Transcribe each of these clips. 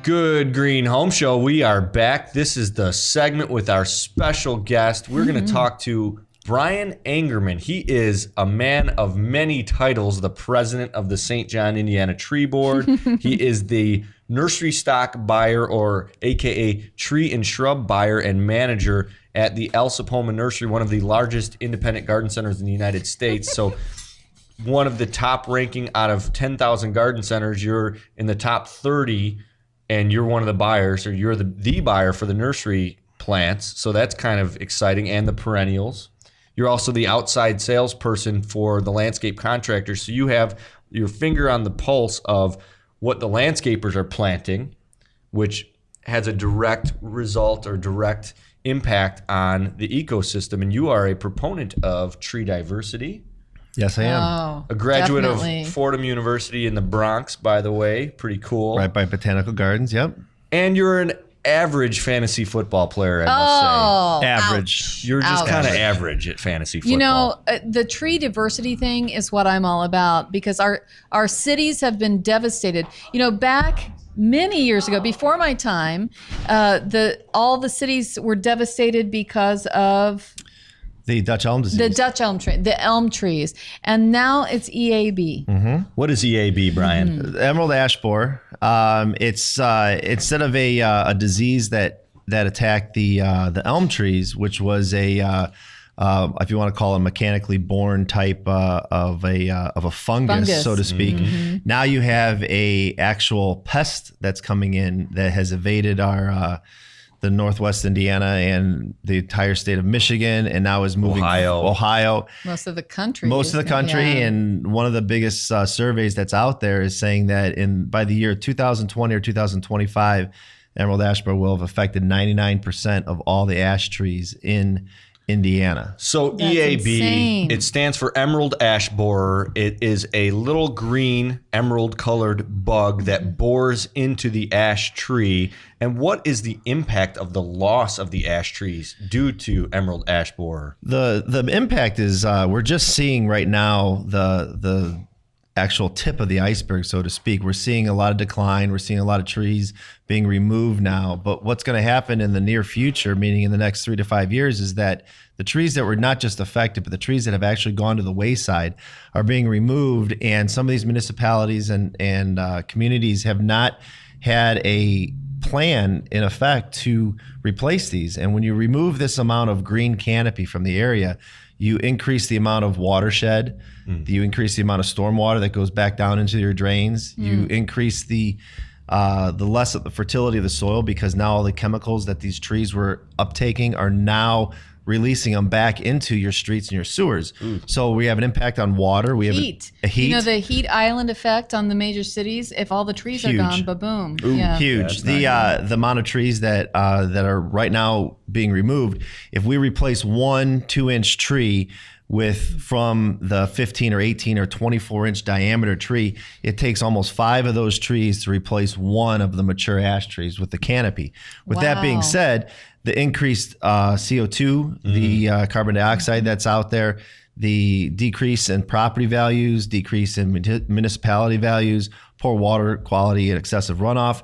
Good Green Home Show. We are back. This is the segment with our special guest. We're going to talk to Bryon Angerman. He is a man of many titles, the president of the St. John, Indiana Tree Board. He is the nursery stock buyer, or AKA tree and shrub buyer and manager at the El Sapoma Nursery, one of the largest independent garden centers in the United States. So one of the top ranking out of 10,000 garden centers. You're in the top 30, and you're one of the buyers, or you're the buyer for the nursery plants. So that's kind of exciting, and the perennials. You're also the outside salesperson for the landscape contractors. So you have your finger on the pulse of what the landscapers are planting, which has a direct result or direct impact on the ecosystem. And you are a proponent of tree diversity. Yes, I am. Oh, A graduate definitely. of Fordham University in the Bronx, by the way. Pretty cool. Right by Botanical Gardens, yep. And you're an average fantasy football player, I must say. Average. You're just Ouch. kind of average at fantasy football. You know, the tree diversity thing is what I'm all about, because our cities have been devastated. You know, back many years ago, before my time, all the cities were devastated because of The Dutch elm disease. the Dutch elm tree, the elm trees, and now it's EAB. What is EAB, Bryon? Emerald ash borer. It's instead of a disease that attacked the elm trees, which was if you want to call it a mechanically born type of a fungus, so to speak. Now you have a actual pest that's coming in that has evaded the Northwest Indiana and the entire state of Michigan, and now is moving Ohio. Most of the country. Most of the country, Yeah. and one of the biggest surveys that's out there is saying that by the year 2020 or 2025, emerald ash borer will have affected 99% of all the ash trees in Indiana. So That's EAB, insane. it stands for emerald ash borer. It is a little green emerald colored bug that bores into the ash tree. And what is the impact of the loss of the ash trees due to emerald ash borer? The impact is we're just seeing right now the actual tip of the iceberg, so to speak. We're seeing a lot of decline. We're seeing a lot of trees being removed now. But what's going to happen in the near future, meaning in the next 3 to 5 years, is that the trees that were not just affected, but the trees that have actually gone to the wayside are being removed. And some of these municipalities and communities have not had a plan in effect to replace these. And when you remove this amount of green canopy from the area, you increase the amount of watershed, you increase the amount of stormwater that goes back down into your drains, you increase the less of the fertility of the soil, because now all the chemicals that these trees were uptaking are now releasing them back into your streets and your sewers. So we have an impact on water. We have Heat. a heat. You know, the heat island effect on the major cities. If all the trees Huge. are gone, ba-boom. Yeah. Huge. The amount of trees that are right now being removed, if we replace 1 2-inch tree from the 15 or 18 or 24-inch diameter tree, it takes almost 5 of those trees to replace 1 of the mature ash trees with the canopy. With that being Wow. said, the increased CO2, the carbon dioxide that's out there, the decrease in property values, decrease in municipality values, poor water quality and excessive runoff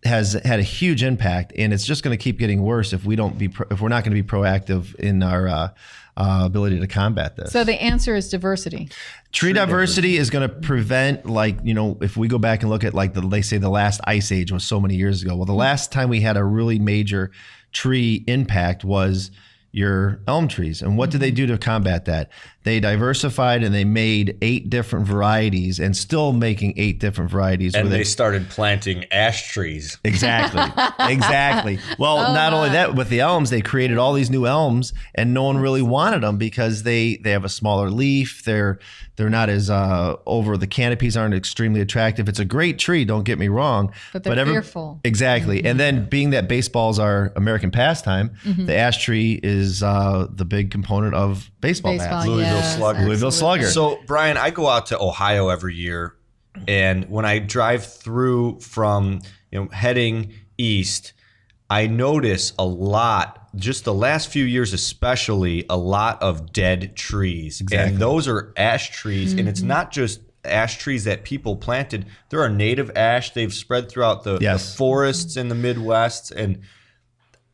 has had a huge impact, and it's just going to keep getting worse if we're not going to be proactive in our ability to combat this. So the answer is diversity. Tree diversity is going to prevent, if we go back and look at they say the last ice age was so many years ago. Well, the last time we had a really major tree impact was your elm trees. And what did they do to combat that? They diversified and they made 8 different varieties, and still making 8 different varieties. And they started planting ash trees. Exactly. Exactly. Well, not only that, with the elms, they created all these new elms, and no one really wanted them because they have a smaller leaf. They're not as the canopies aren't extremely attractive. It's a great tree, don't get me wrong. But they're fearful. Exactly. And then being that baseball's our American pastime, the ash tree is the big component of baseball bats. Louisville Slugger. Louisville Slugger. So, Bryon, I go out to Ohio every year, and when I drive through from heading east, I notice a lot, just the last few years especially, a lot of dead trees. Exactly. And those are ash trees, and it's not just ash trees that people planted, there are native ash. They've spread throughout the forests in the Midwest. And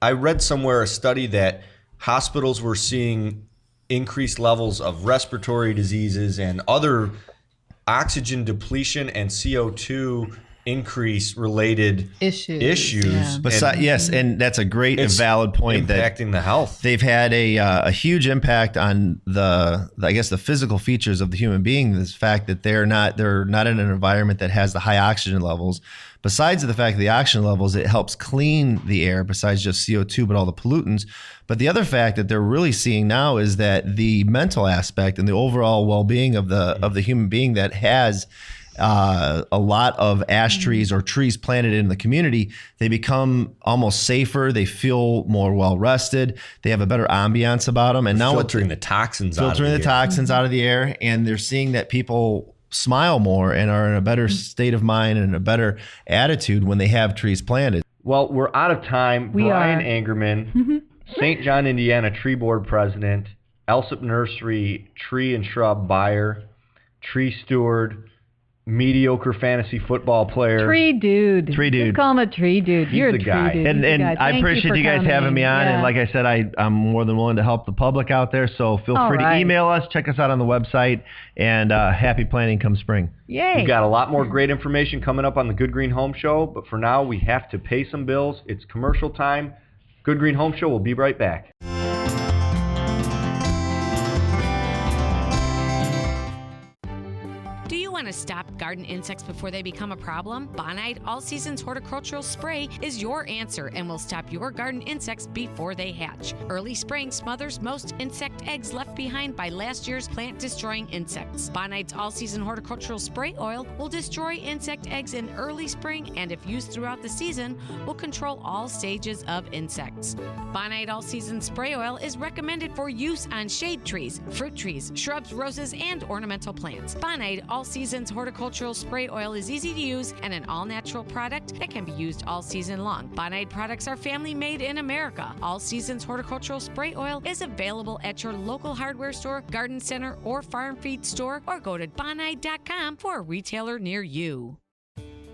I read somewhere a study that hospitals were seeing increased levels of respiratory diseases and other oxygen depletion and CO2 increase related issues. Yeah. Yes, and that's a great and valid point. Impacting the health. They've had a huge impact on the physical features of the human being. This fact that they're not in an environment that has the high oxygen levels. Besides the fact that the oxygen levels, it helps clean the air besides just CO2, but all the pollutants. But the other fact that they're really seeing now is that the mental aspect and the overall well-being of the human being that has a lot of ash trees or trees planted in the community, they become almost safer. They feel more well rested. They have a better ambiance about them. And now filtering the toxins out of the air. And they're seeing that people smile more and are in a better state of mind and a better attitude when they have trees planted. Well, we're out of time. Bryon Angerman, St. John, Indiana Tree Board President, Alsip Nursery Tree and Shrub Buyer, Tree Steward, mediocre fantasy football player. Tree dude. Just call him a tree dude. You're a guy. Tree dude. And I appreciate you guys having me on. Yeah. And like I said, I'm more than willing to help the public out there. So feel free to email us, check us out on the website, and happy planting come spring. Yay. We've got a lot more great information coming up on the Good Green Home Show. But for now, we have to pay some bills. It's commercial time. Good Green Home Show. We'll be right back. Want to stop garden insects before they become a problem? Bonide All Seasons Horticultural Spray is your answer and will stop your garden insects before they hatch. Early spraying smothers most insect eggs left behind by last year's plant-destroying insects. Bonide's All Season Horticultural Spray Oil will destroy insect eggs in early spring and, if used throughout the season, will control all stages of insects. Bonide All Season Spray Oil is recommended for use on shade trees, fruit trees, shrubs, roses, and ornamental plants. Bonide All Seasons Horticultural Spray Oil is easy to use and an all-natural product that can be used all season long. Bonide products are family made in America. All Seasons Horticultural Spray Oil is available at your local hardware store, garden center, or farm feed store, or go to bonide.com for a retailer near you.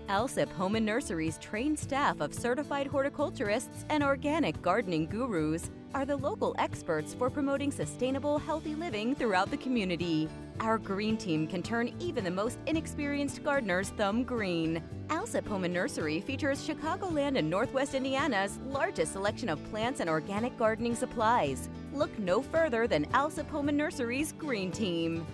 Alsip Home and Nursery's trained staff of certified horticulturists and organic gardening gurus are the local experts for promoting sustainable, healthy living throughout the community. Our green team can turn even the most inexperienced gardener's thumb green. Alsip Home and Nursery features Chicagoland and Northwest Indiana's largest selection of plants and organic gardening supplies. Look no further than Alsip Home and Nursery's green team.